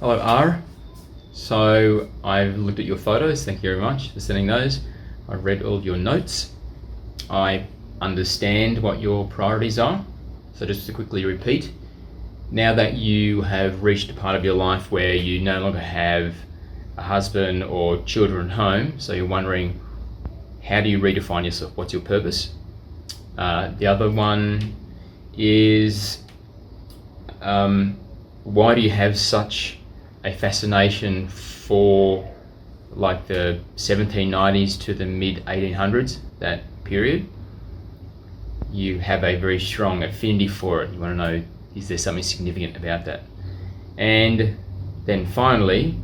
Hello R. So I've looked at your photos, thank you very much for sending those. I've read all of your notes. I understand what your priorities are. So just to quickly repeat, now that you have reached a part of your life where you no longer have a husband or children at home, so you're wondering, how do you redefine yourself? What's your purpose? The other one is, why do you have such a fascination for like the 1790s to the mid 1800s, that period? You have a very strong affinity for it. You want to know, is there something significant about that? And then finally,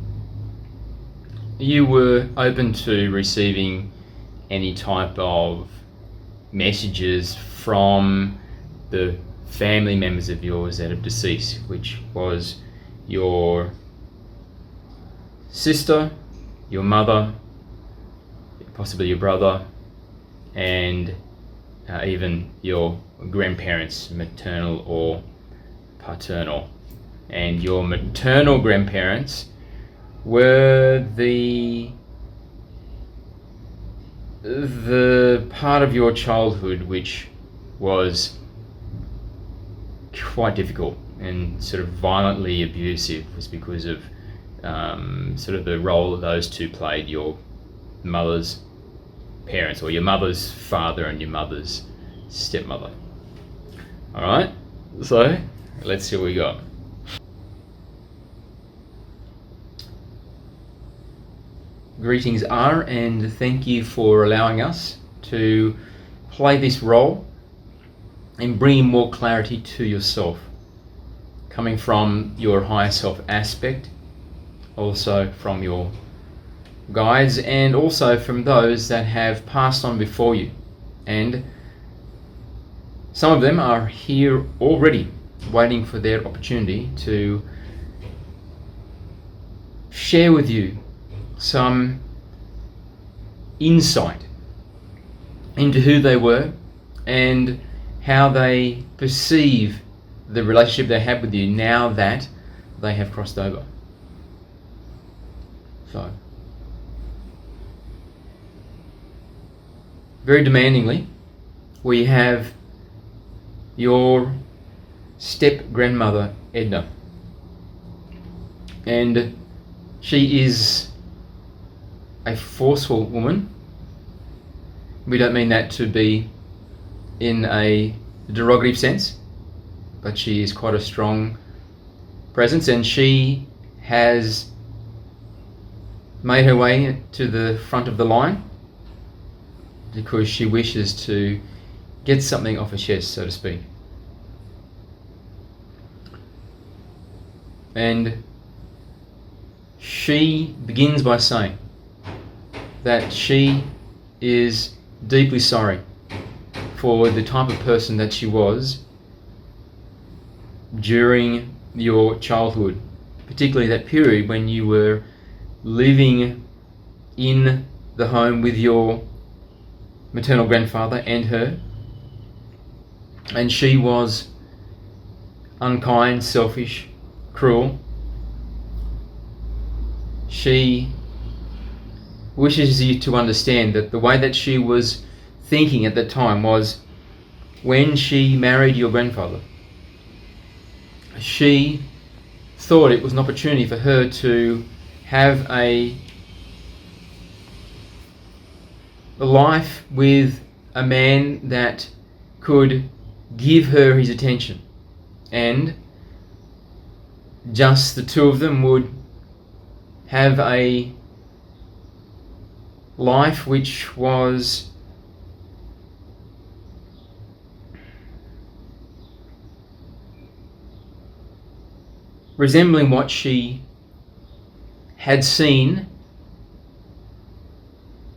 you were open to receiving any type of messages from the family members of yours that have deceased, which was your sister, your mother, possibly your brother, and even your grandparents, maternal or paternal. And your maternal grandparents were the part of your childhood which was quite difficult and sort of violently abusive, was because of sort of the role that those two played, your mother's parents, or your mother's father and your mother's stepmother. Alright, so let's see what we got. Greetings R, and thank you for allowing us to play this role and bringing more clarity to yourself, coming from your higher self aspect, also from your guides, and also from those that have passed on before you. And some of them are here already, waiting for their opportunity to share with you some insight into who they were and how they perceive the relationship they have with you now that they have crossed over. So, very demandingly, we have your step-grandmother, Edna. And she is a forceful woman. We don't mean that to be in a derogative sense, but she is quite a strong presence, and she has made her way to the front of the line because she wishes to get something off her chest, so to speak. And she begins by saying that she is deeply sorry for the type of person that she was during your childhood, particularly that period when you were living in the home with your maternal grandfather and her, and she was unkind, selfish, cruel. She wishes you to understand that the way that she was thinking at that time was, when she married your grandfather, she thought it was an opportunity for her to have a life with a man that could give her his attention, and just the two of them would have a life which was resembling what she had seen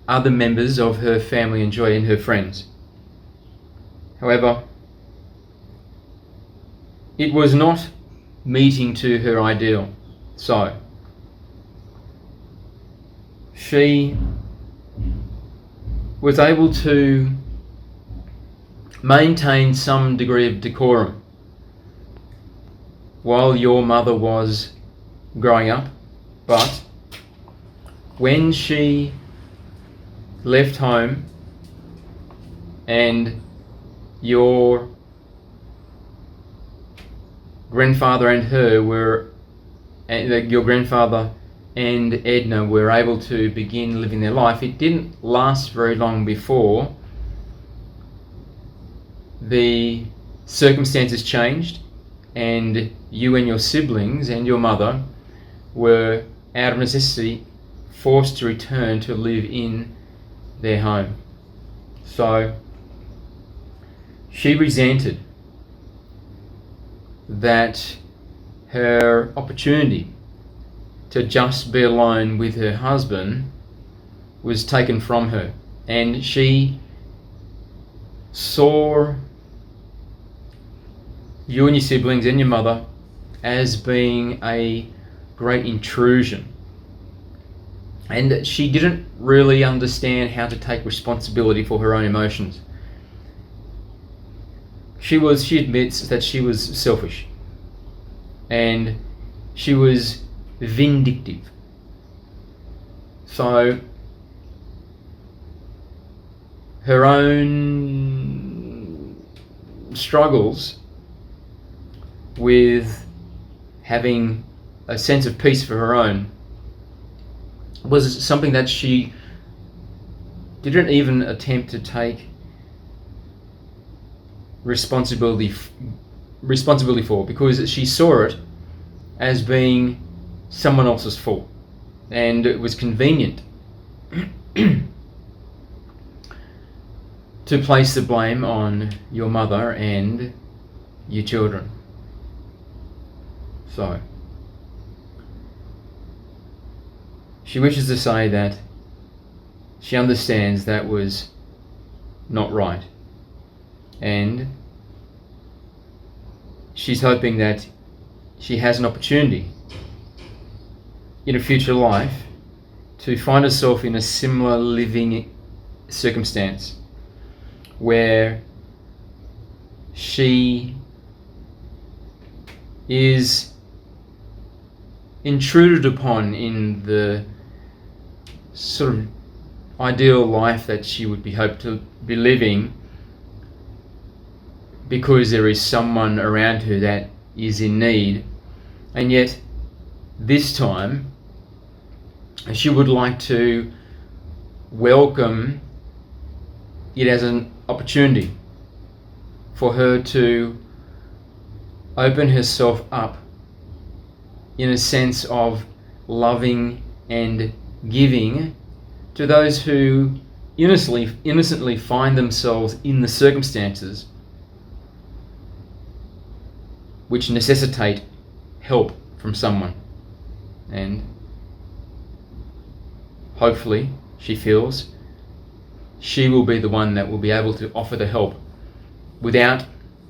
other members of her family enjoy and her friends. However, it was not meeting to her ideal. So, she was able to maintain some degree of decorum while your mother was growing up, but when she left home and your grandfather and her were, your grandfather and Edna were able to begin living their life, it didn't last very long before the circumstances changed and you and your siblings and your mother were, out of necessity, forced to return to live in their home. So she resented that her opportunity to just be alone with her husband was taken from her, and she saw you and your siblings and your mother as being a great intrusion, and she didn't really understand how to take responsibility for her own emotions. She admits that she was selfish and she was vindictive. So her own struggles with having a sense of peace for her own was something that she didn't even attempt to take responsibility for, because she saw it as being someone else's fault, and it was convenient to place the blame on your mother and your children. So she wishes to say that she understands that was not right, and she's hoping that she has an opportunity in a future life to find herself in a similar living circumstance where she is intruded upon in the sort of ideal life that she would be hoped to be living, because there is someone around her that is in need, and yet this time she would like to welcome it as an opportunity for her to open herself up in a sense of loving and giving to those who innocently find themselves in the circumstances which necessitate help from someone. And hopefully she feels she will be the one that will be able to offer the help without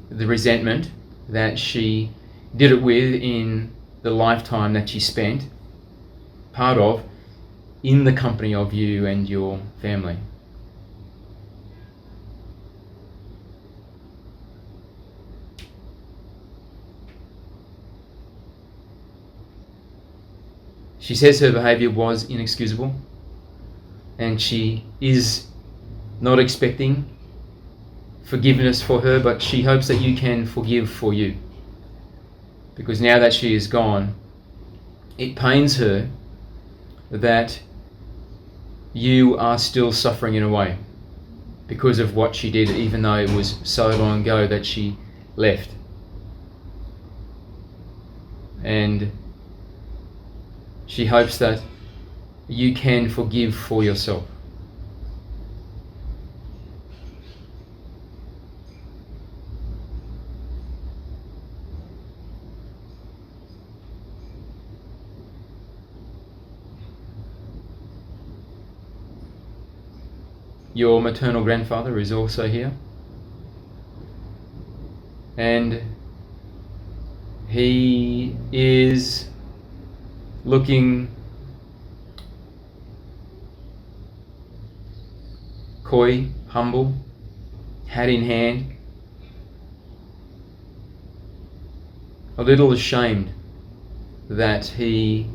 the resentment that she did it with in the lifetime that she spent part of in the company of you and your family. She says her behaviour was inexcusable, and she is not expecting forgiveness for her, but she hopes that you can forgive for you. Because now that she is gone, it pains her that you are still suffering in a way because of what she did, even though it was so long ago that she left. And she hopes that you can forgive for yourself. Your maternal grandfather is also here, and he is looking coy, humble, hat in hand, a little ashamed that he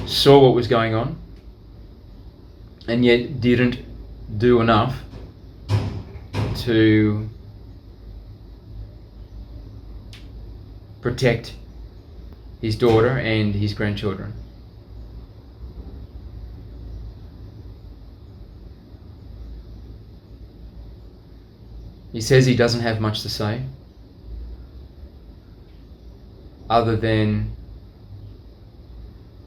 saw what was going on and yet didn't do enough to protect his daughter and his grandchildren. He says he doesn't have much to say other than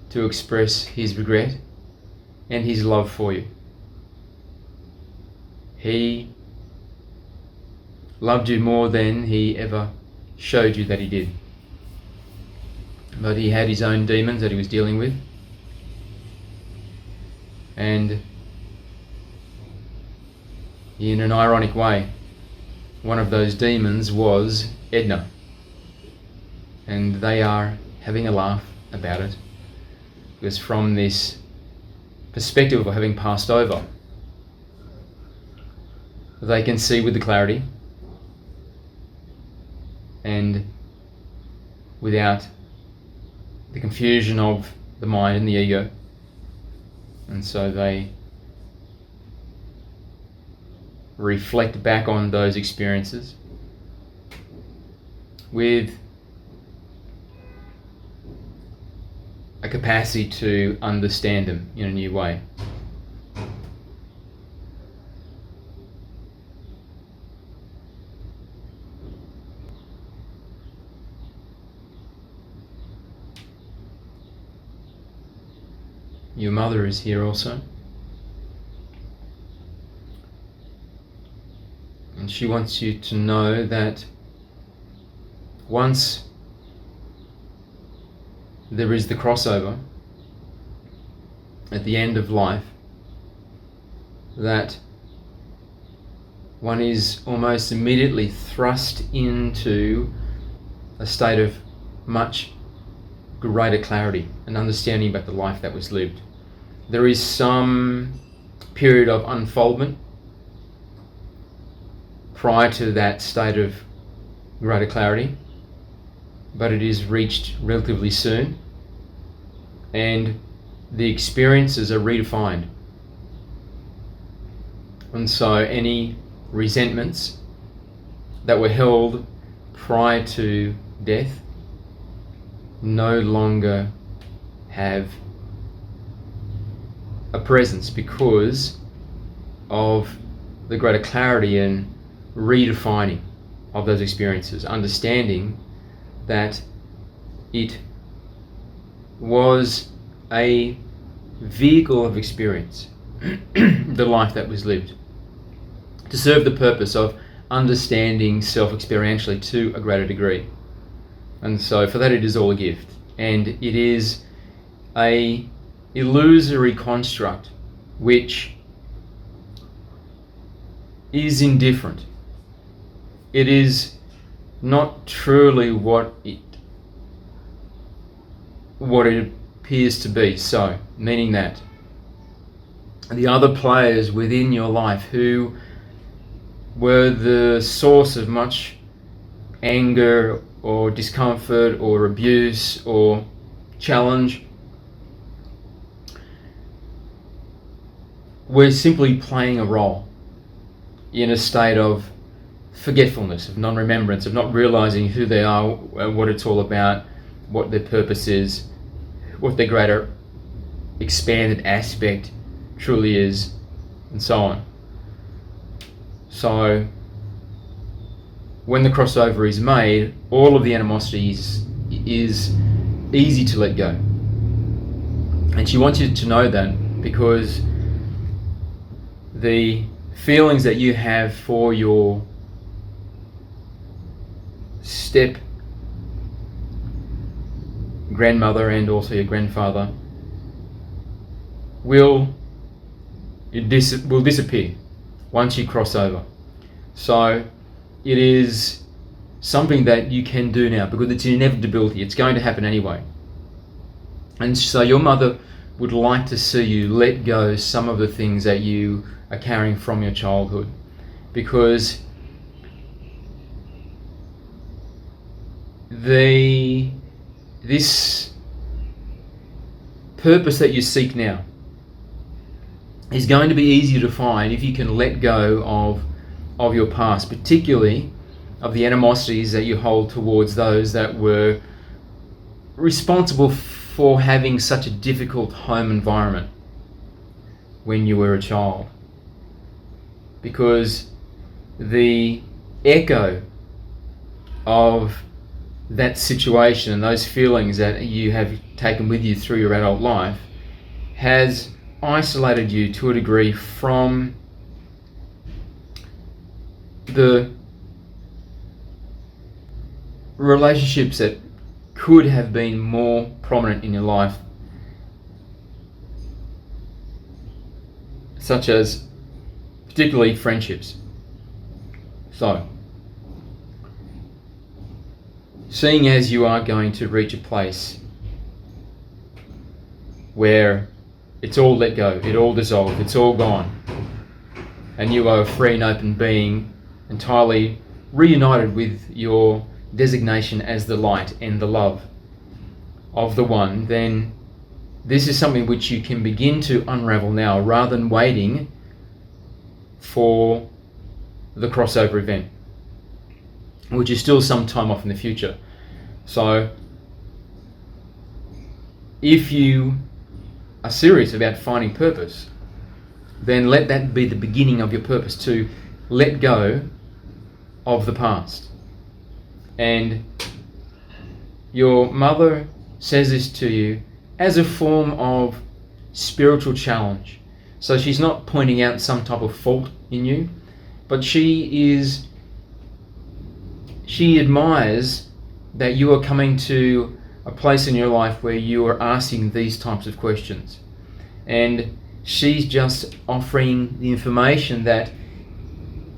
to express his regret and his love for you. He loved you more than he ever showed you that he did. But he had his own demons that he was dealing with. And in an ironic way, one of those demons was Edna. And they are having a laugh about it, because from this perspective of having passed over, they can see with the clarity and without the confusion of the mind and the ego. And so they reflect back on those experiences with a capacity to understand them in a new way. Your mother is here also. And she wants you to know that once there is the crossover at the end of life, that one is almost immediately thrust into a state of much greater clarity and understanding about the life that was lived. There is some period of unfoldment prior to that state of greater clarity, but it is reached relatively soon, and the experiences are redefined. And so any resentments that were held prior to death no longer have a presence because of the greater clarity and redefining of those experiences, understanding that it was a vehicle of experience, the life that was lived, to serve the purpose of understanding self-experientially to a greater degree. And so for that it is all a gift, and it is a illusory construct which is indifferent. It is not truly what it appears to be. So, meaning that the other players within your life who were the source of much anger or discomfort or abuse or challenge were simply playing a role in a state of forgetfulness, of non-remembrance, of not realizing who they are, what it's all about, what their purpose is, what their greater expanded aspect truly is, and so on. So when the crossover is made, all of the animosity is easy to let go. And she wants you to know that, because the feelings that you have for your step grandmother and also your grandfather will disappear once you cross over. So it is something that you can do now, because it's an inevitability. It's going to happen anyway. And so your mother would like to see you let go some of the things that you are carrying from your childhood, because the this purpose that you seek now is going to be easier to find if you can let go of your past, particularly of the animosities that you hold towards those that were responsible for having such a difficult home environment when you were a child. Because the echo of that situation and those feelings that you have taken with you through your adult life has isolated you to a degree from the relationships that could have been more prominent in your life, such as particularly friendships. So, seeing as you are going to reach a place where it's all let go, it all dissolved, it's all gone, and you are a free and open being, entirely reunited with your designation as the light and the love of the one, then this is something which you can begin to unravel now rather than waiting for the crossover event, which is still some time off in the future. So if you are serious about finding purpose, then let that be the beginning of your purpose, to let go of the past. And your mother says this to you as a form of spiritual challenge. So she's not pointing out some type of fault in you, but she admires that you are coming to a place in your life where you are asking these types of questions. And she's just offering the information that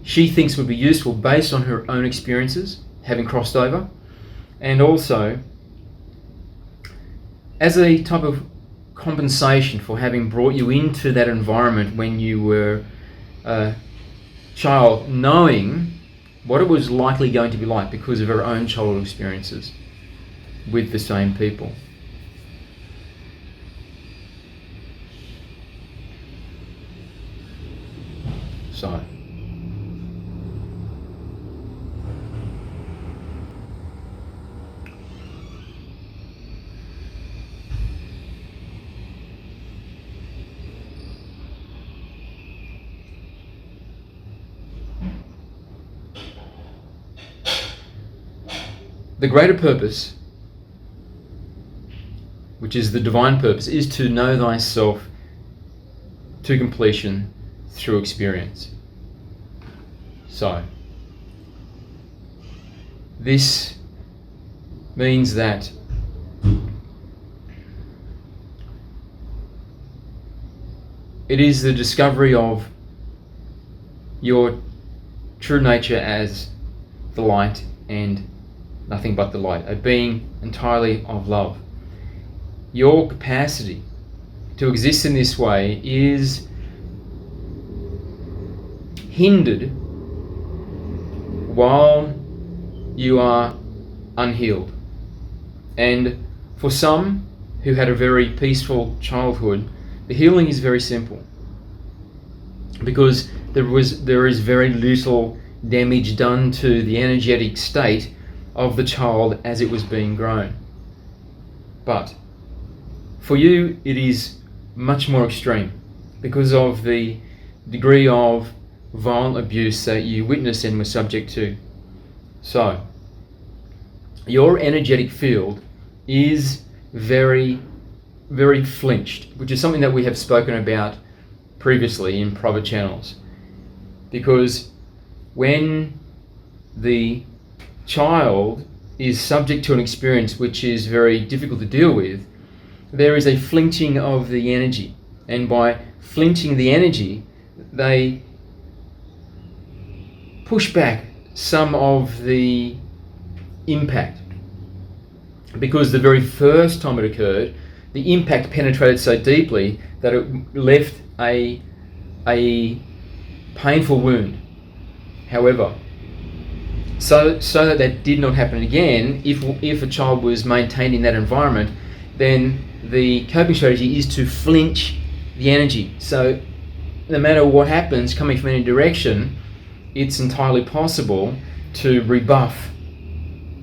she thinks would be useful based on her own experiences, having crossed over, and also as a type of compensation for having brought you into that environment when you were a child, knowing what it was likely going to be like because of her own childhood experiences with the same people. So, the greater purpose, which is the divine purpose, is to know thyself to completion through experience. So, this means that it is the discovery of your true nature as the light and nothing but the light, a being entirely of love. Your capacity to exist in this way is hindered while you are unhealed. And for some who had a very peaceful childhood, the healing is very simple, because there is very little damage done to the energetic state of the child as it was being grown. But for you, it is much more extreme because of the degree of violent abuse that you witnessed and were subject to. So, your energetic field is very, very flinched, which is something that we have spoken about previously in private channels. Because when the child is subject to an experience which is very difficult to deal with, there is a flinching of the energy, and by flinching the energy, they push back some of the impact, because the very first time it occurred, the impact penetrated so deeply that it left a painful wound. However, So that did not happen again, if a child was maintained in that environment, then the coping strategy is to flinch the energy. So no matter what happens coming from any direction, it's entirely possible to rebuff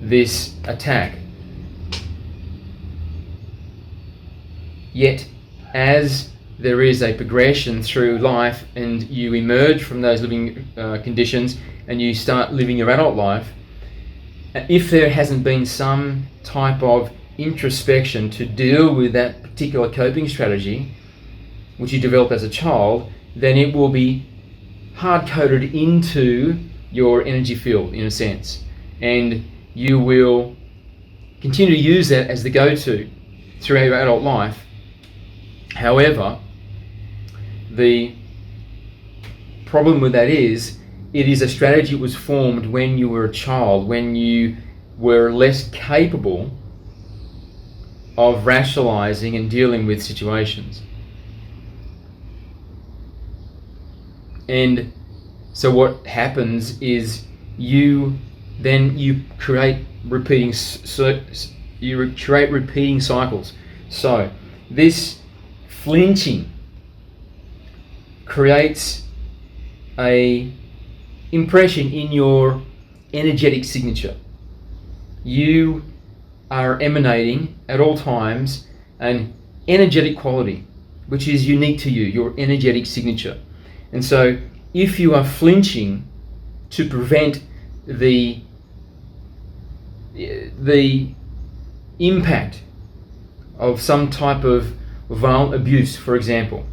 this attack. Yet, as there is a progression through life and you emerge from those living conditions and you start living your adult life, if there hasn't been some type of introspection to deal with that particular coping strategy which you developed as a child, then it will be hard-coded into your energy field in a sense, and you will continue to use that as the go-to throughout your adult life. However, the problem with that is it is a strategy that was formed when you were a child, when you were less capable of rationalizing and dealing with situations. And so what happens is you create repeating cycles. So this flinching creates a impression in your energetic signature. You are emanating at all times an energetic quality which is unique to you, your energetic signature. And so if you are flinching to prevent the impact of some type of violent abuse, for example,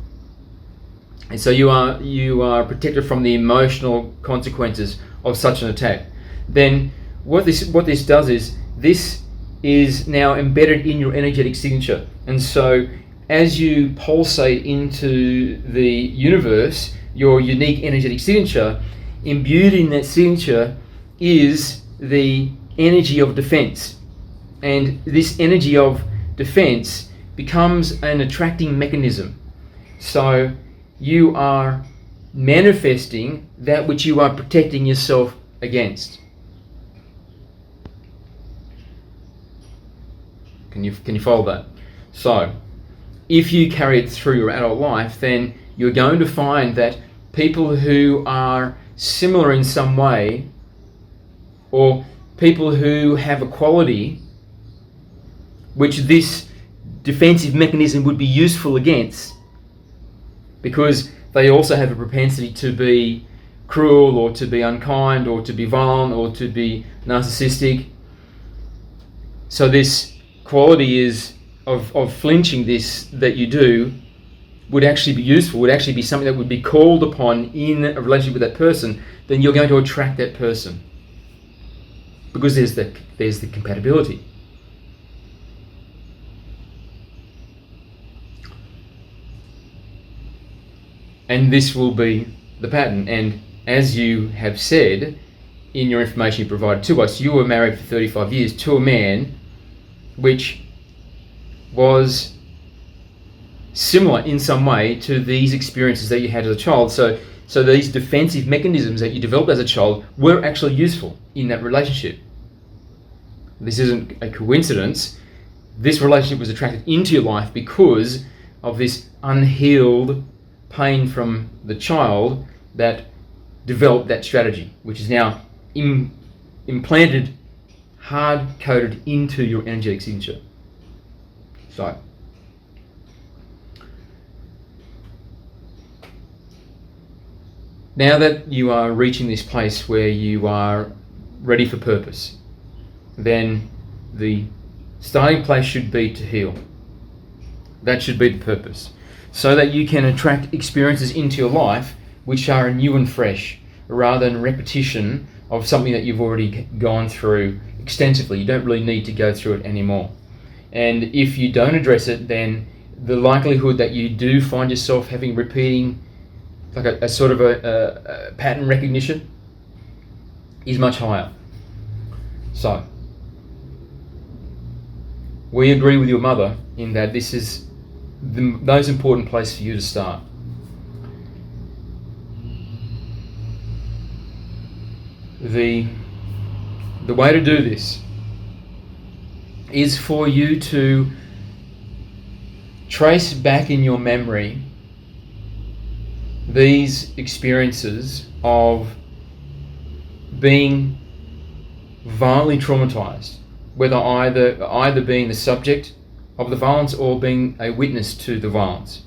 and so you are protected from the emotional consequences of such an attack, then what this does is this is now embedded in your energetic signature. And so as you pulsate into the universe, your unique energetic signature, imbued in that signature is the energy of defense. And this energy of defense becomes an attracting mechanism. So you are manifesting that which you are protecting yourself against. Can you follow that? So if you carry it through your adult life, then you're going to find that people who are similar in some way, or people who have a quality which this defensive mechanism would be useful against, because they also have a propensity to be cruel or to be unkind or to be violent or to be narcissistic. So this quality is of flinching this that you do would actually be useful, would actually be something that would be called upon in a relationship with that person, then you're going to attract that person because there's the compatibility. And this will be the pattern. And as you have said in your information you provided to us, you were married for 35 years to a man which was similar in some way to these experiences that you had as a child. So these defensive mechanisms that you developed as a child were actually useful in that relationship. This isn't a coincidence. This relationship was attracted into your life because of this unhealed pain from the child that developed that strategy, which is now implanted, hard-coded into your energetic signature. So now that you are reaching this place where you are ready for purpose, then the starting place should be to heal. That should be the purpose, so that you can attract experiences into your life which are new and fresh, rather than repetition of something that you've already gone through extensively. You don't really need to go through it anymore. And if you don't address it, then the likelihood that you do find yourself having repeating, like a sort of a pattern recognition, is much higher. So we agree with your mother in that this is the most important place for you to start. The the way to do this is for you to trace back in your memory these experiences of being violently traumatized, whether either being the subject of the violence or being a witness to the violence.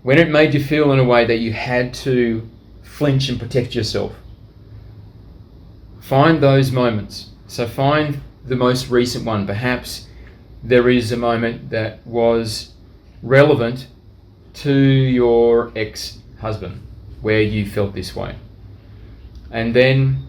When it made you feel in a way that you had to flinch and protect yourself, find those moments. So find the most recent one. Perhaps there is a moment that was relevant to your ex-husband where you felt this way. And then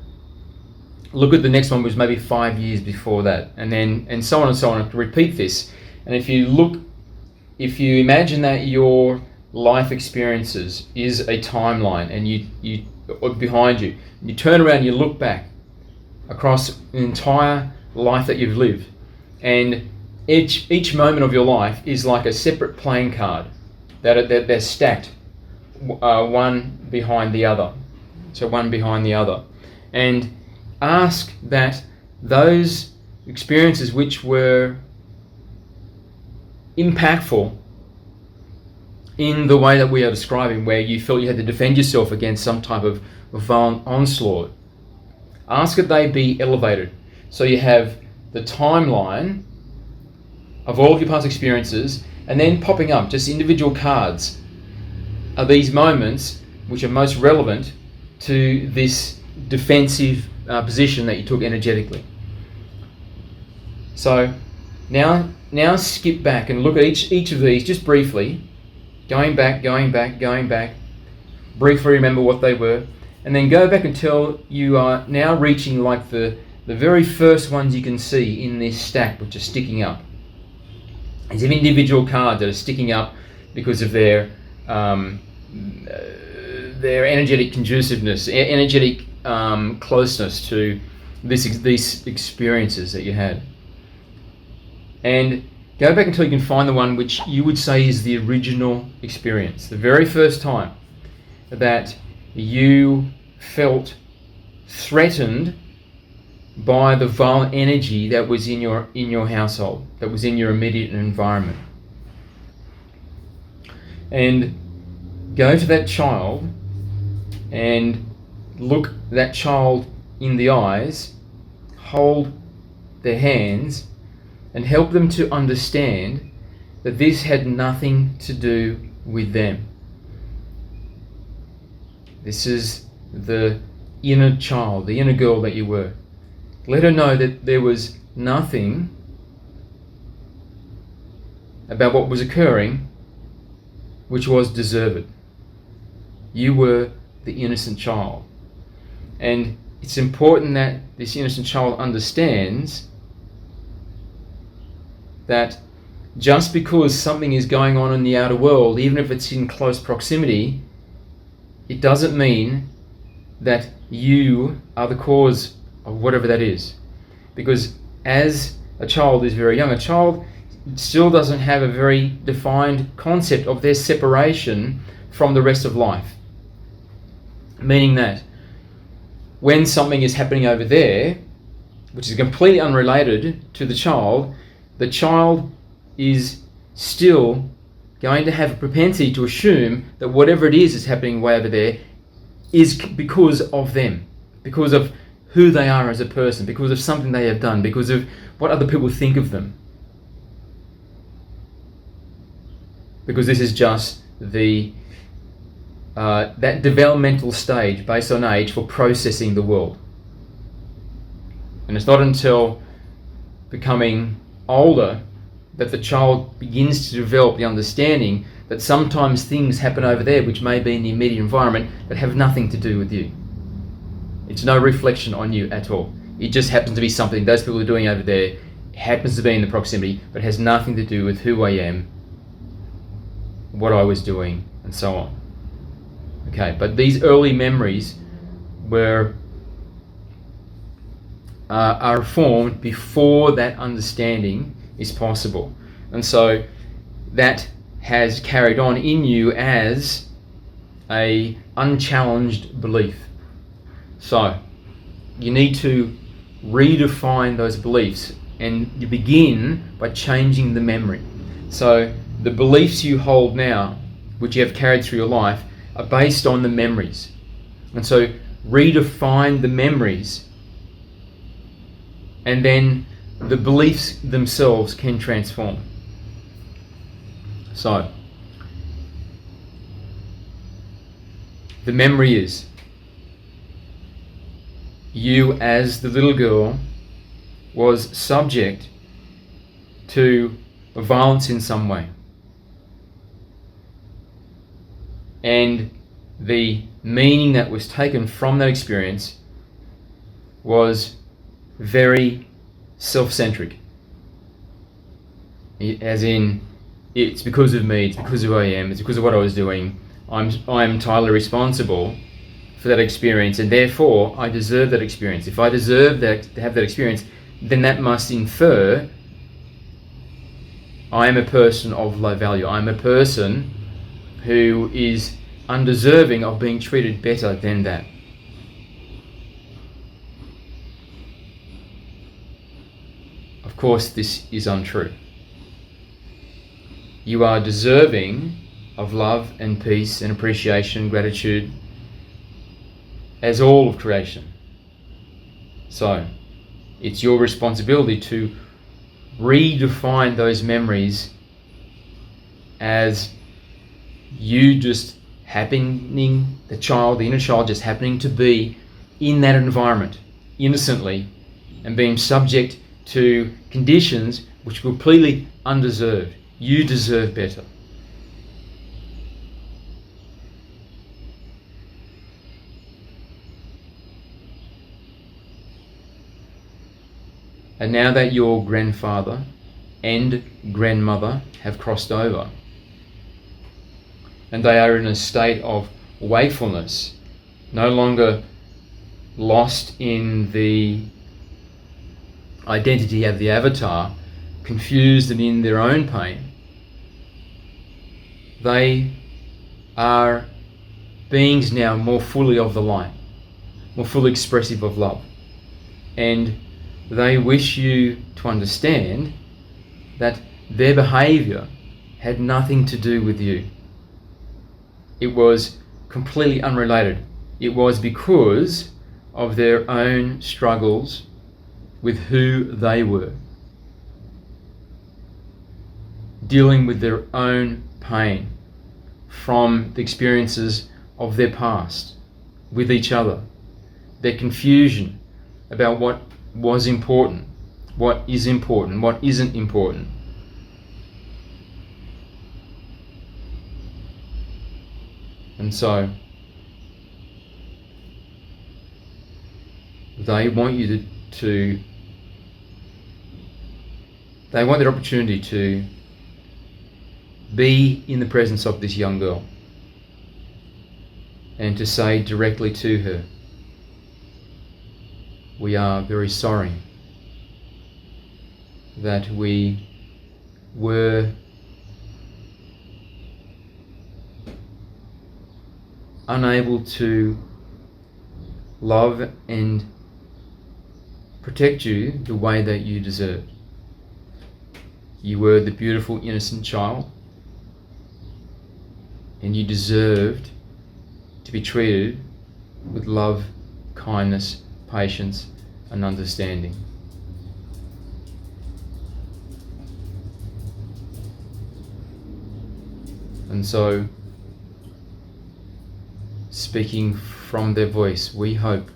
look at the next one, which was maybe 5 years before that, and so on and so on. Repeat this. And if you imagine that your life experiences is a timeline, and you behind you, you turn around, you look back across an entire life that you've lived, and each moment of your life is like a separate playing card that they're stacked one behind the other. So one behind the other, and ask that those experiences which were impactful in the way that we are describing, where you felt you had to defend yourself against some type of violent onslaught, ask that they be elevated. So you have the timeline of all of your past experiences, and then popping up just individual cards are these moments which are most relevant to this defensive position that you took energetically. So now skip back and look at each of these just briefly, going back, briefly remember what they were, and then go back until you are now reaching like the very first ones you can see in this stack which are sticking up. These are individual cards that are sticking up because of their energetic conduciveness, energetic closeness to these experiences that you had. And go back until you can find the one which you would say is the original experience, the very first time that you felt threatened by the violent energy that was in your household, that was in your immediate environment. And go to that child and look that child in the eyes, hold their hands, and help them to understand that this had nothing to do with them. This is the inner child, the inner girl that you were. Let her know that there was nothing about what was occurring which was deserved. You were the innocent child. And it's important that this innocent child understands that just because something is going on in the outer world, even if it's in close proximity, it doesn't mean that you are the cause of whatever that is. Because as a child is very young, a child still doesn't have a very defined concept of their separation from the rest of life. Meaning that when something is happening over there, which is completely unrelated to the child is still going to have a propensity to assume that whatever it is happening way over there is because of them, because of who they are as a person, because of something they have done, because of what other people think of them. Because this is just that developmental stage based on age for processing the world. And it's not until becoming older that the child begins to develop the understanding that sometimes things happen over there which may be in the immediate environment that have nothing to do with you. It's no reflection on you at all. It just happens to be something those people are doing over there, happens to be in the proximity, but has nothing to do with who I am, what I was doing, and so on. Okay, but these early memories are formed before that understanding is possible. And so that has carried on in you as a unchallenged belief. So you need to redefine those beliefs, and you begin by changing the memory. So the beliefs you hold now, which you have carried through your life, are based on the memories. And so redefine the memories, and then the beliefs themselves can transform. So the memory is you, as the little girl, was subject to violence in some way. And the meaning that was taken from that experience was very self-centric. As in, it's because of me, it's because of who I am, it's because of what I was doing. I'm entirely responsible for that experience, and therefore I deserve that experience. If I deserve that, to have that experience, then that must infer I am a person of low value. I'm a person who is undeserving of being treated better than that. Of course, this is untrue. You are deserving of love and peace and appreciation, gratitude, as all of creation. So, it's your responsibility to redefine those memories as you just happening, the inner child just happening to be in that environment innocently and being subject to conditions which were completely undeserved. You deserve better. And now that your grandfather and grandmother have crossed over, and they are in a state of wakefulness, no longer lost in the identity of the avatar, confused and in their own pain, they are beings now more fully of the light, more fully expressive of love. And they wish you to understand that their behavior had nothing to do with you. It was completely unrelated. It was because of their own struggles with who they were, dealing with their own pain from the experiences of their past with each other, their confusion about what was important, what is important, what isn't important. And so they want you they want their opportunity to be in the presence of this young girl and to say directly to her, we are very sorry that we were unable to love and protect you the way that you deserved. You were the beautiful, innocent child, and you deserved to be treated with love, kindness, patience, and understanding. And so, speaking from their voice, we hope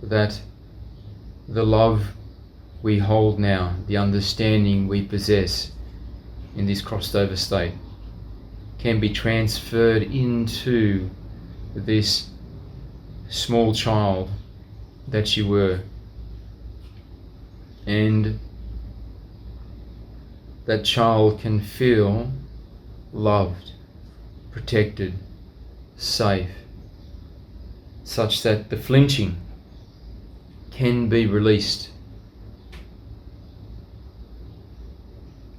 that the love we hold now, the understanding we possess in this crossed over state, can be transferred into this small child that you were, and that child can feel loved, protected, safe, such that the flinching can be released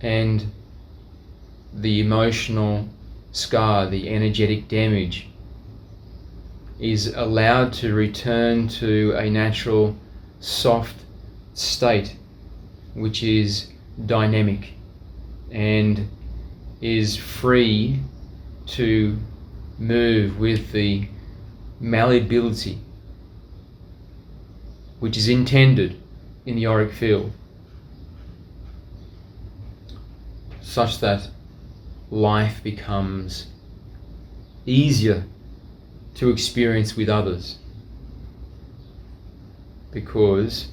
and the emotional scar, the energetic damage is allowed to return to a natural, soft state, which is dynamic and is free to move with the malleability which is intended in the auric field, such that life becomes easier to experience with others, because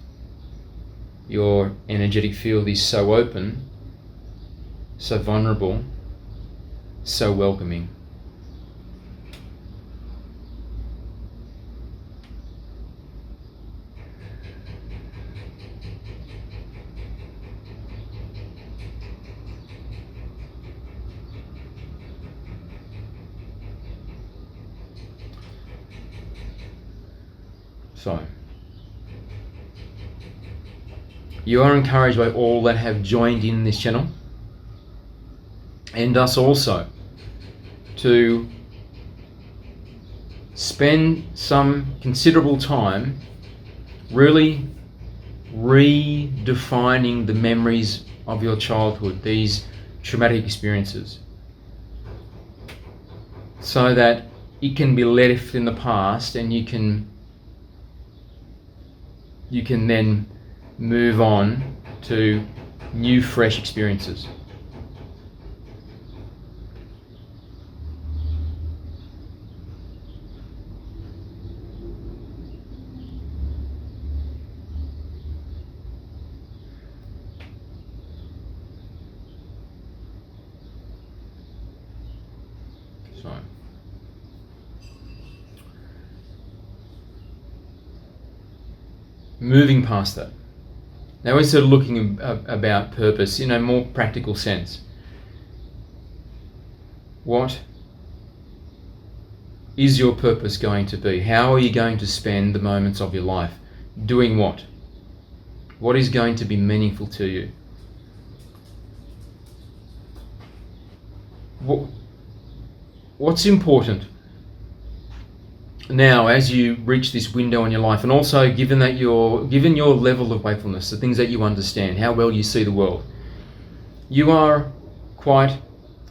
your energetic field is so open, so vulnerable, so welcoming. So, you are encouraged by all that have joined in this channel, and us also, to spend some considerable time really redefining the memories of your childhood, these traumatic experiences, so that it can be left in the past and you can then move on to new, fresh experiences. So, moving past that, now we're sort of looking about purpose in a more practical sense. What is your purpose going to be? How are you going to spend the moments of your life? Doing what? What is going to be meaningful to you? What's important now as you reach this window in your life, and also given your level of wakefulness, the things that you understand, how well you see the world, you are quite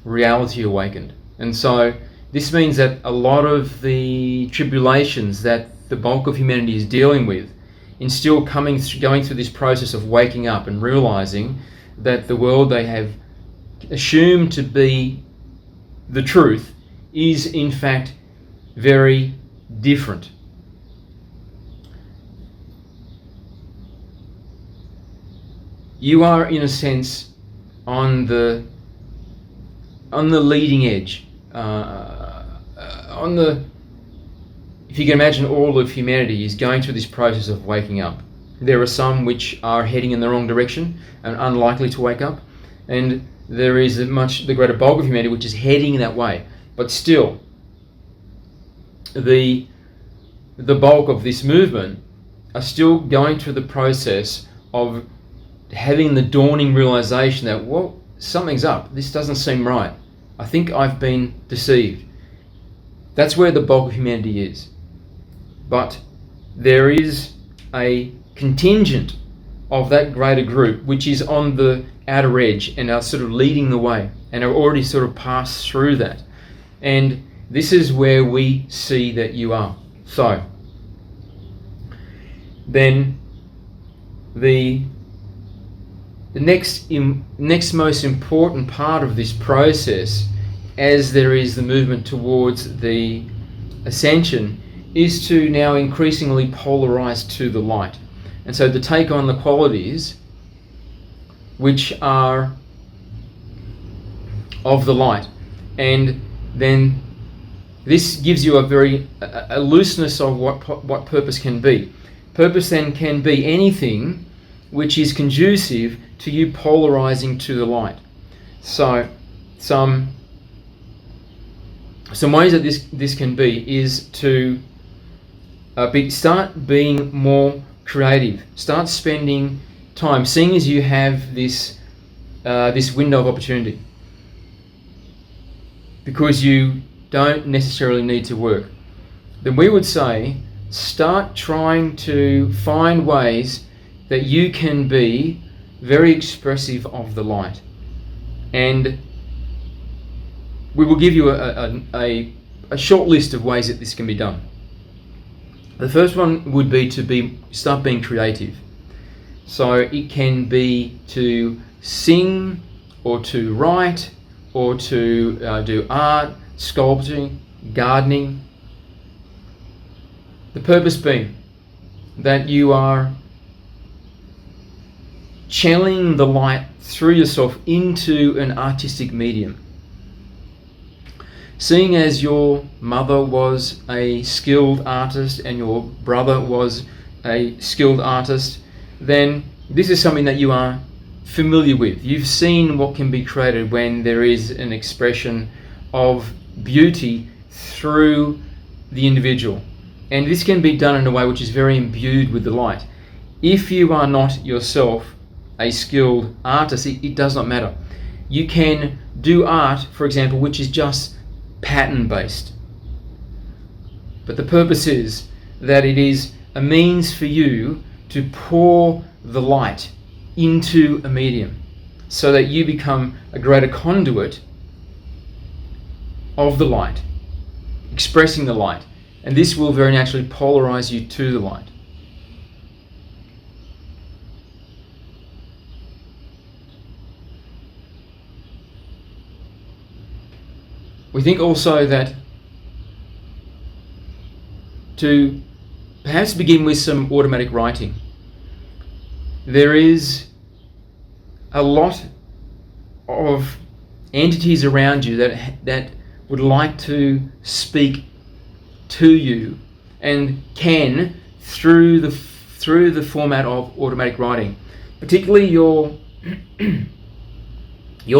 reality awakened. And so this means that a lot of the tribulations that the bulk of humanity is dealing with, in still going through this process of waking up and realizing that the world they have assumed to be the truth is in fact very different. You are, in a sense, on the leading edge. If you can imagine, all of humanity is going through this process of waking up. There are some which are heading in the wrong direction and unlikely to wake up, and there is the greater bulk of humanity which is heading that way. But still, the bulk of this movement are still going through the process of having the dawning realization that, well, something's up. This doesn't seem right. I think I've been deceived. That's where the bulk of humanity is. But there is a contingent of that greater group which is on the outer edge and are sort of leading the way and are already sort of passed through that. And this is where we see that you are. So, then the next most important part of this process, as there is the movement towards the ascension, is to now increasingly polarize to the light. And so to take on the qualities which are of the light. And then this gives you a looseness of what purpose can be. Purpose then can be anything which is conducive to you polarizing to the light. So some ways that this can be is to start being more creative. Start spending time, seeing as you have this window of opportunity, because you don't necessarily need to work. then we would say start trying to find ways that you can be very expressive of the light. And we will give you a short list of ways that this can be done. The first one would be to start being creative. So it can be to sing, or to write, or to do art, sculpting, gardening. The purpose being that you are channeling the light through yourself into an artistic medium. Seeing as your mother was a skilled artist and your brother was a skilled artist, then this is something that you are familiar with. You've seen what can be created when there is an expression of beauty through the individual. And this can be done in a way which is very imbued with the light. If you are not yourself a skilled artist, it does not matter. You can do art, for example, which is just pattern based. But the purpose is that it is a means for you to pour the light into a medium so that you become a greater conduit of the light, expressing the light. And this will very naturally polarize you to the light. We think also that to perhaps begin with some automatic writing. There is a lot of entities around you that would like to speak to you and can through the format of automatic writing, particularly your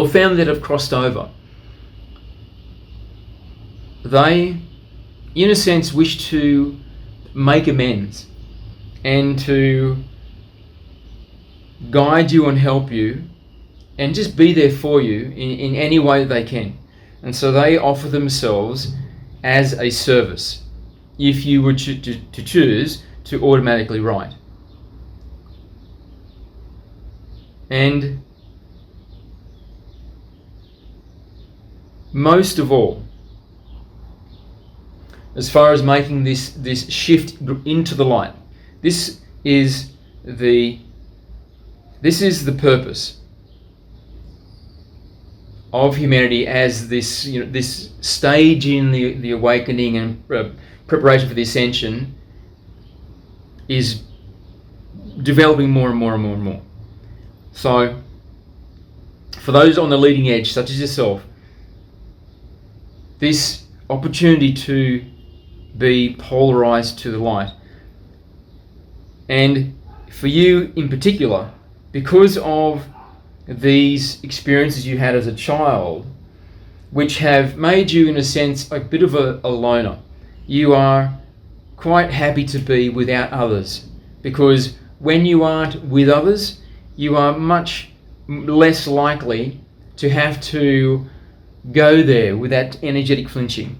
family that have crossed over. They, in a sense, wish to make amends and to guide you and help you and just be there for you in any way that they can. And so they offer themselves as a service if you were to choose to automatically write. And most of all, as far as making this shift into the light, this is the purpose of humanity as this stage in the awakening and preparation for the ascension is developing more and more and more and more. So for those on the leading edge, such as yourself, this opportunity to be polarized to the light, and for you in particular, because of these experiences you had as a child, which have made you in a sense a bit of a loner. You are quite happy to be without others, because when you aren't with others, you are much less likely to have to go there with that energetic flinching.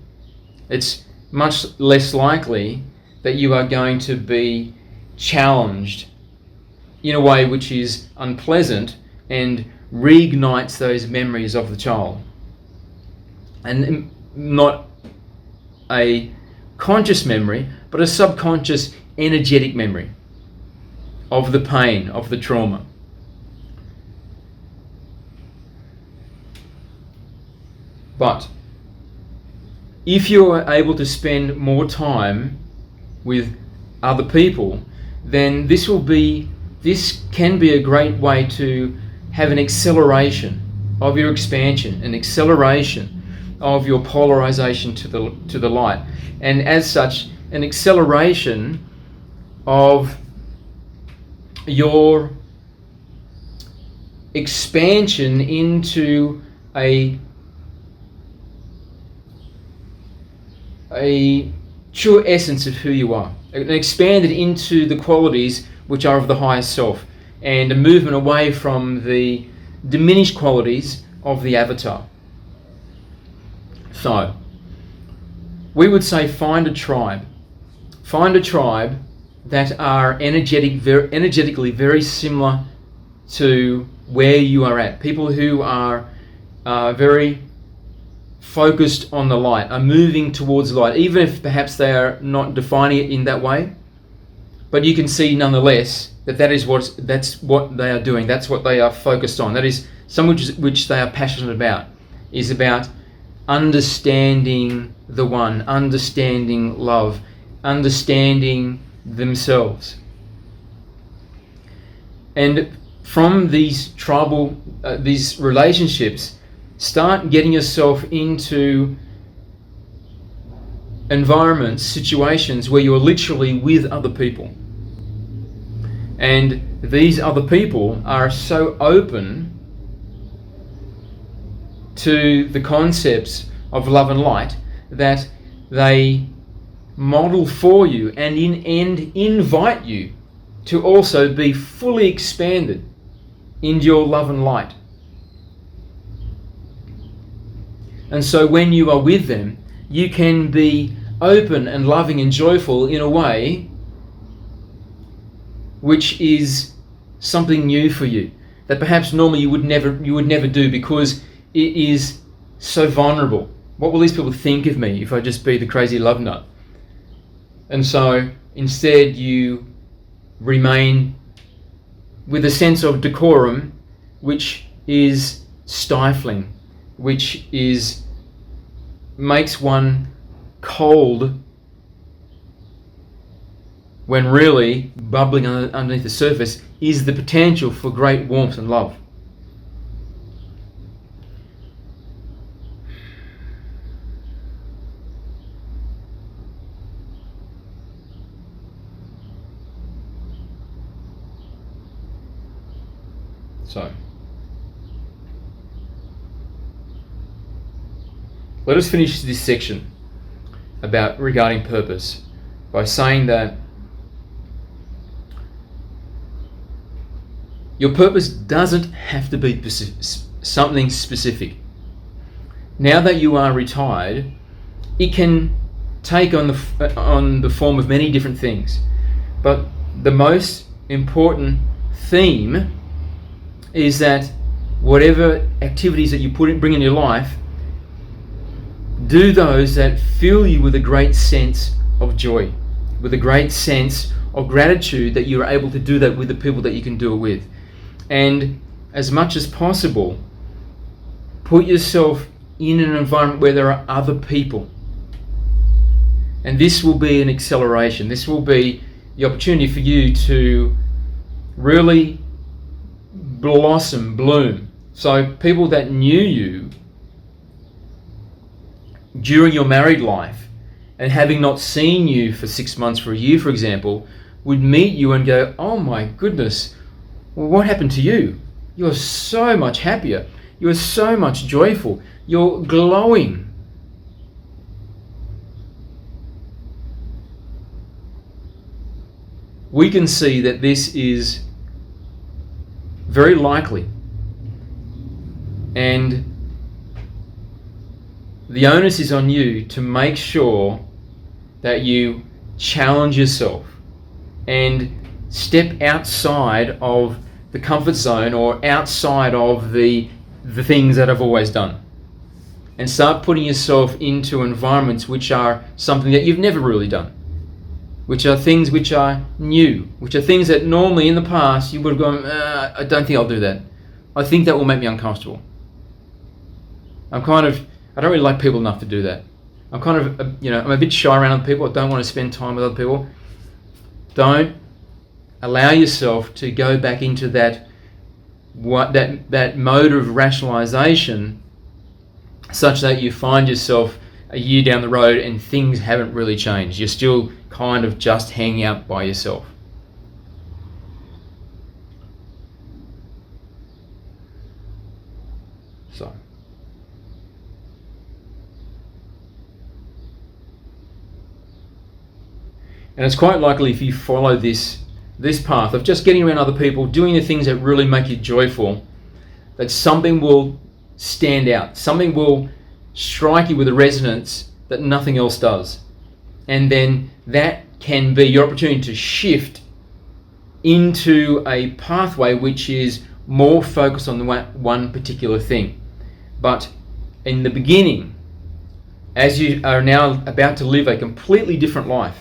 It's much less likely that you are going to be challenged in a way which is unpleasant and reignites those memories of the child. And not a conscious memory, but a subconscious energetic memory of the pain, of the trauma. But if you are able to spend more time with other people, then this can be a great way to have an acceleration of your expansion, an acceleration of your polarization to the light, and as such, an acceleration of your expansion into a true essence of who you are, and expanded into the qualities which are of the highest self, and a movement away from the diminished qualities of the avatar. So, we would say find a tribe, find a tribe that are energetically very similar to where you are at. People who are very focused on the light, are moving towards light, even if perhaps they are not defining it in that way. But you can see nonetheless that that's what they are doing. That's what they are focused on. That is something which they are passionate about. Is about understanding the one, understanding love, understanding themselves. And from these these relationships, start getting yourself into environments, situations where you're literally with other people. And these other people are so open to the concepts of love and light that they model for you and invite you to also be fully expanded into your love and light. And so when you are with them, you can be open and loving and joyful in a way which is something new for you, that perhaps normally you would never do, because it is so vulnerable. What will these people think of me if I just be the crazy love nut? And so instead you remain with a sense of decorum which is stifling, which makes one cold, when really bubbling underneath the surface is the potential for great warmth and love. So, let us finish this section regarding purpose by saying that your purpose doesn't have to be something specific. Now that you are retired, it can take on the form of many different things. But the most important theme is that whatever activities that you bring in your life, do those that fill you with a great sense of joy, with a great sense of gratitude that you're able to do that with the people that you can do it with. And as much as possible, put yourself in an environment where there are other people. And this will be an acceleration. This will be the opportunity for you to really blossom, bloom. So people that knew you during your married life, and having not seen you for 6 months, for a year, for example, would meet you and go, oh my goodness, well, what happened to you? You're so much happier. You're so much joyful. You're glowing. We can see that this is very likely. And the onus is on you to make sure that you challenge yourself and step outside of the comfort zone or outside of the things that I've always done, and start putting yourself into environments which are something that you've never really done, which are things which are new, which are things that normally in the past you would have gone, I don't think I'll do that. I think that will make me uncomfortable. I don't really like people enough to do that. I'm I'm a bit shy around other people. I don't want to spend time with other people. Don't allow yourself to go back into that mode of rationalization, such that you find yourself a year down the road and things haven't really changed. You're still kind of just hanging out by yourself. So, and it's quite likely, if you follow this path of just getting around other people, doing the things that really make you joyful, that something will stand out. Something will strike you with a resonance that nothing else does. And then that can be your opportunity to shift into a pathway which is more focused on the one particular thing. But in the beginning, as you are now about to live a completely different life,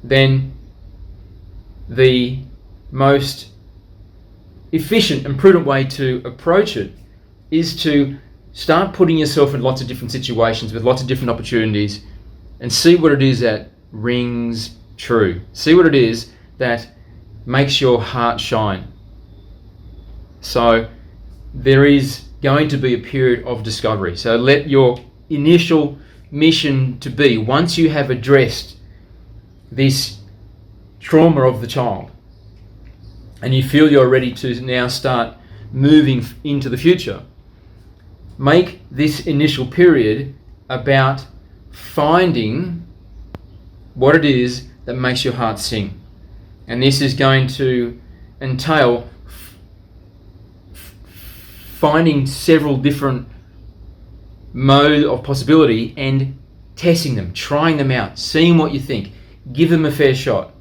then the most efficient and prudent way to approach it is to start putting yourself in lots of different situations with lots of different opportunities and see what it is that rings true. See what it is that makes your heart shine. So there is going to be a period of discovery. So let your initial mission to be, once you have addressed this trauma of the child and you feel you're ready to now start moving into the future, make this initial period about finding what it is that makes your heart sing. And this is going to entail finding several different modes of possibility and testing them, trying them out, seeing what you think. Give them a fair shot.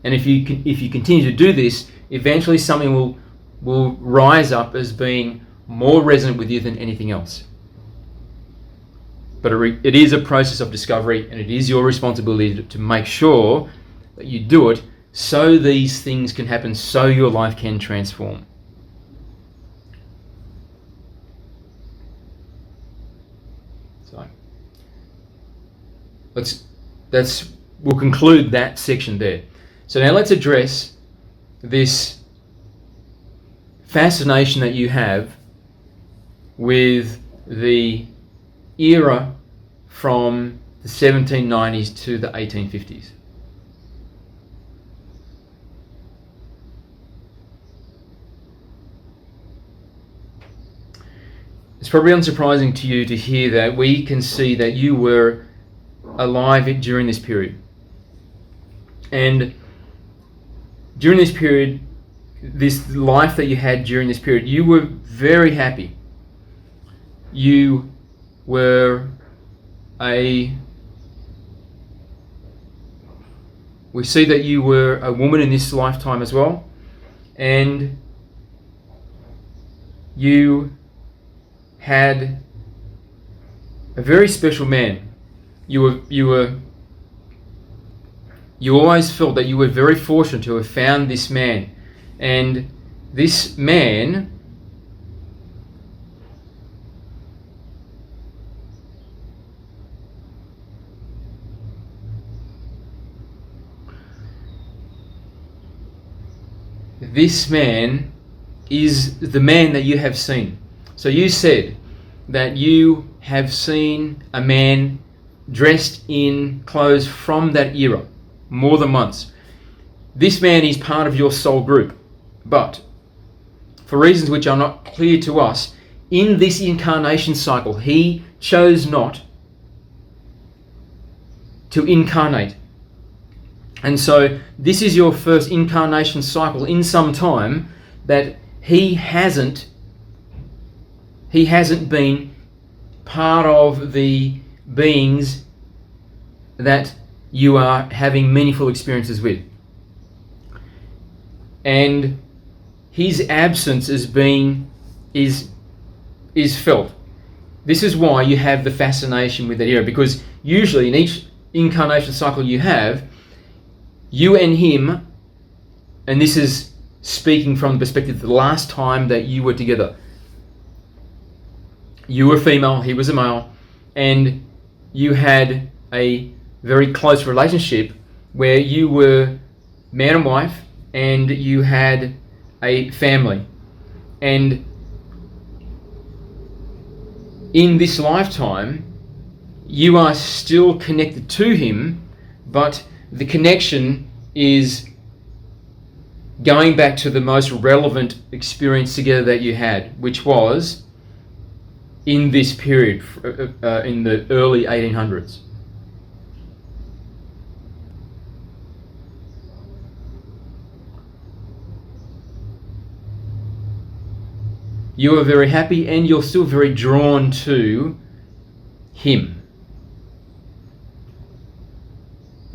And if you continue to do this, eventually something will rise up as being more resonant with you than anything else. But it is a process of discovery, and it is your responsibility to make sure that you do it so these things can happen, so your life can transform. So we'll conclude that section there. So now let's address this fascination that you have with the era from the 1790s to the 1850s. It's probably unsurprising to you to hear that we can see that you were alive during this period. And during this period, this life that you had during this period, you were very happy. You were we see that you were a woman in this lifetime as well, and you had a very special man. You always felt that you were very fortunate to have found this man, and this man is the man that you have seen. So you said that you have seen a man dressed in clothes from that era more than once. This man is part of your soul group, but for reasons which are not clear to us, in this incarnation cycle, he chose not to incarnate. And so this is your first incarnation cycle in some time that he hasn't been part of the beings that you are having meaningful experiences with. And his absence is felt. This is why you have the fascination with that era, because usually in each incarnation cycle you have, you and him, and this is speaking from the perspective of the last time that you were together. You were female, he was a male, and you had a very close relationship where you were man and wife, and you had a family. And in this lifetime, you are still connected to him, but the connection is going back to the most relevant experience together that you had, which was in this period, in the early 1800s. You are very happy and you're still very drawn to him.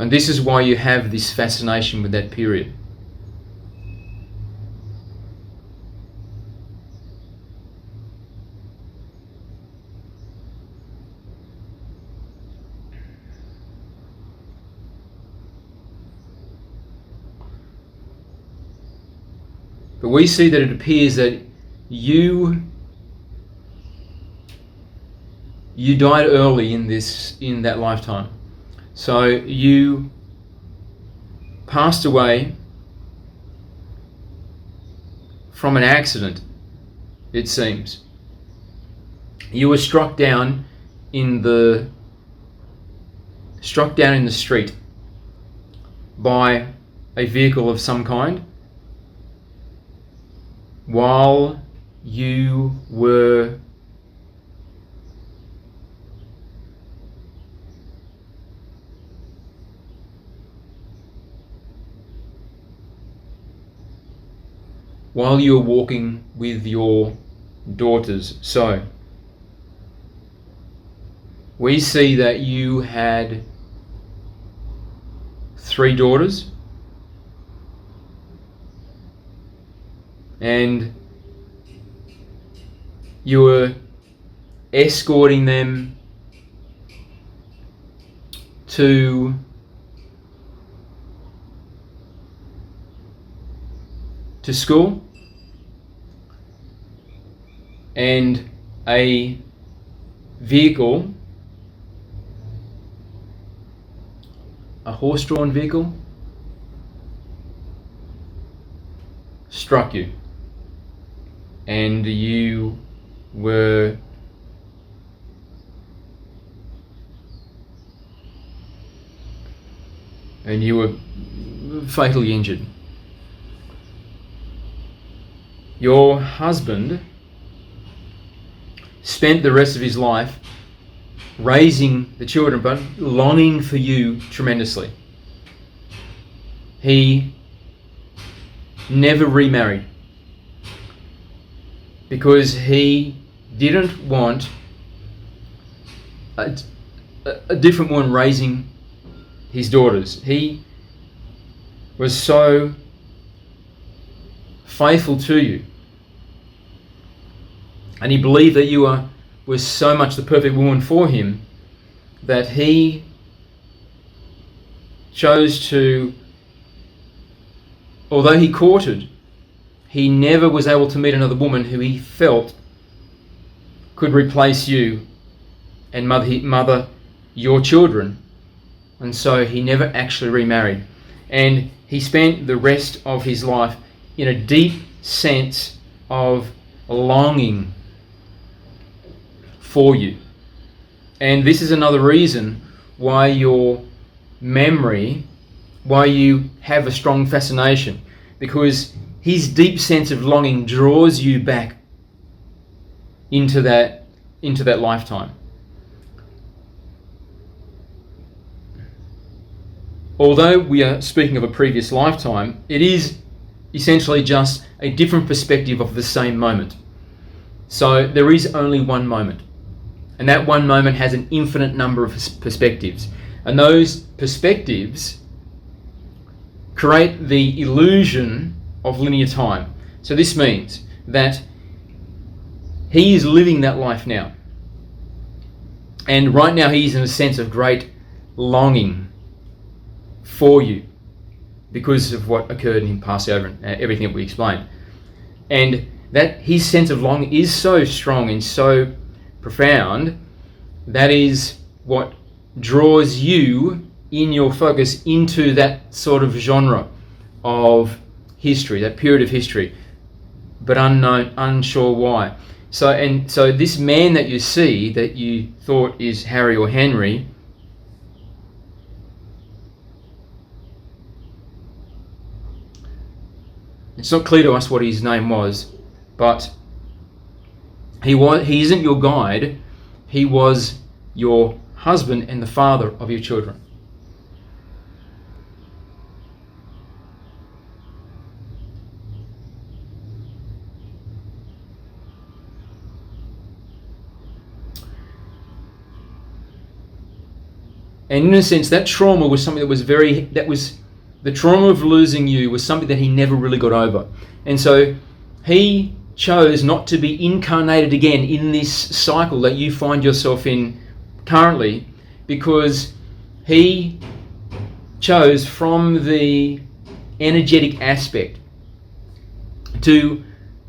And this is why you have this fascination with that period. But we see that it appears that you died early in that lifetime. So you passed away from an accident, it seems. You were struck down in the street by a vehicle of some kind while you were walking with your daughters. So we see that you had 3 daughters, and you were escorting them to school, and a vehicle, a horse-drawn vehicle, struck you, and you were fatally injured. Your husband spent the rest of his life raising the children, but longing for you tremendously. He never remarried because he didn't want a different one raising his daughters. He was so faithful to you, and he believed that you were so much the perfect woman for him that he chose to, although he courted, he never was able to meet another woman who he felt could replace you and mother your children. And so he never actually remarried. And he spent the rest of his life in a deep sense of longing for you. And this is another reason why your memory, why you have a strong fascination, because his deep sense of longing draws you back into that lifetime. Although we are speaking of a previous lifetime, it is essentially just a different perspective of the same moment. So there is only one moment, and that one moment has an infinite number of perspectives, and those perspectives create the illusion of linear time. So this means that he is living that life now, and right now he is in a sense of great longing for you because of what occurred in him passing over and everything that we explained. And that his sense of longing is so strong and so profound, that is what draws you in your focus into that sort of genre of history, that period of history, but unsure why. So this man that you see, that you thought is Harry or Henry, it's not clear to us what his name was, but he isn't your guide. He was your husband and the father of your children. And in a sense, that trauma was something the trauma of losing you was something that he never really got over. And so he chose not to be incarnated again in this cycle that you find yourself in currently, because he chose from the energetic aspect to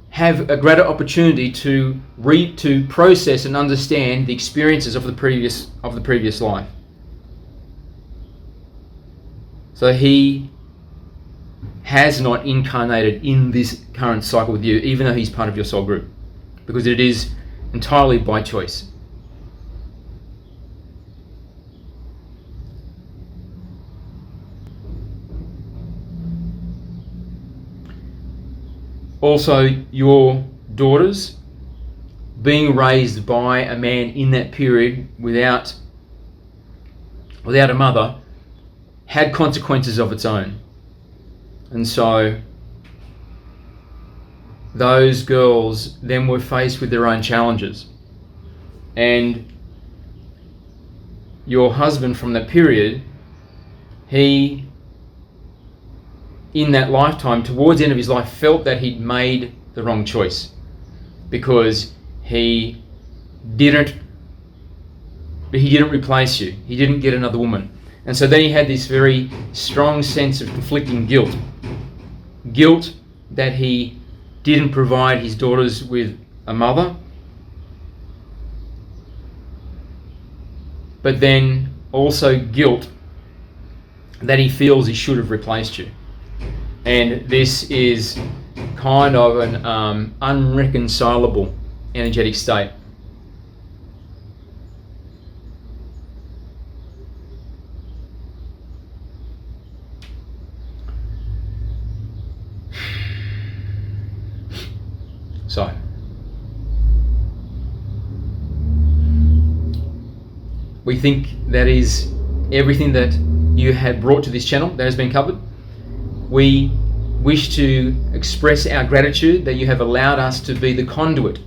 have a greater opportunity to process and understand the experiences of the previous life. So he has not incarnated in this current cycle with you, even though he's part of your soul group, because it is entirely by choice. Also, your daughters being raised by a man in that period without a mother had consequences of its own. And so those girls then were faced with their own challenges. And your husband from that period, he, in that lifetime, towards the end of his life, felt that he'd made the wrong choice, because he didn't replace you. He didn't get another woman. And so then he had this very strong sense of conflicting guilt. Guilt that he didn't provide his daughters with a mother, but then also guilt that he feels he should have replaced you. And this is kind of an unreconcilable energetic state. So, we think that is everything that you had brought to this channel that has been covered. We wish to express our gratitude that you have allowed us to be the conduit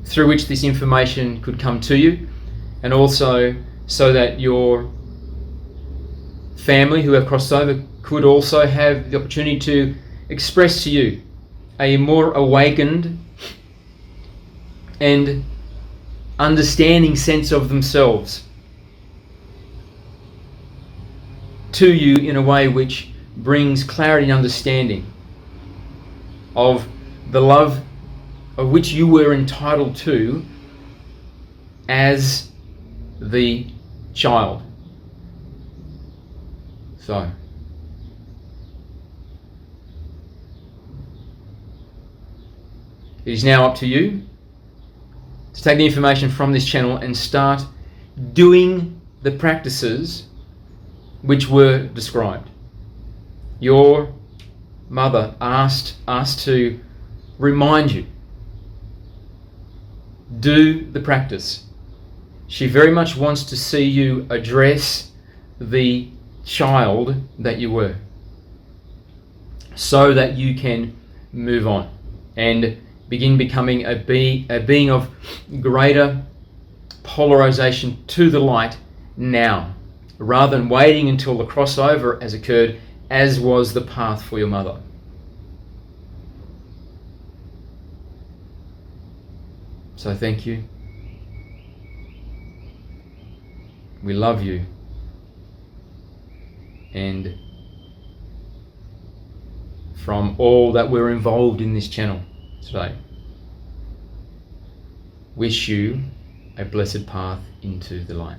through which this information could come to you, and also so that your family who have crossed over could also have the opportunity to express to you a more awakened and understanding sense of themselves to you in a way which brings clarity and understanding of the love of which you were entitled to as the child. So, it is now up to you to take the information from this channel and start doing the practices which were described. Your mother asked us to remind you, do the practice. She very much wants to see you address the child that you were, so that you can move on and begin becoming a being of greater polarization to the light now, rather than waiting until the crossover has occurred, as was the path for your mother. So thank you. We love you. And from all that were involved in this channel today, wish you a blessed path into the light.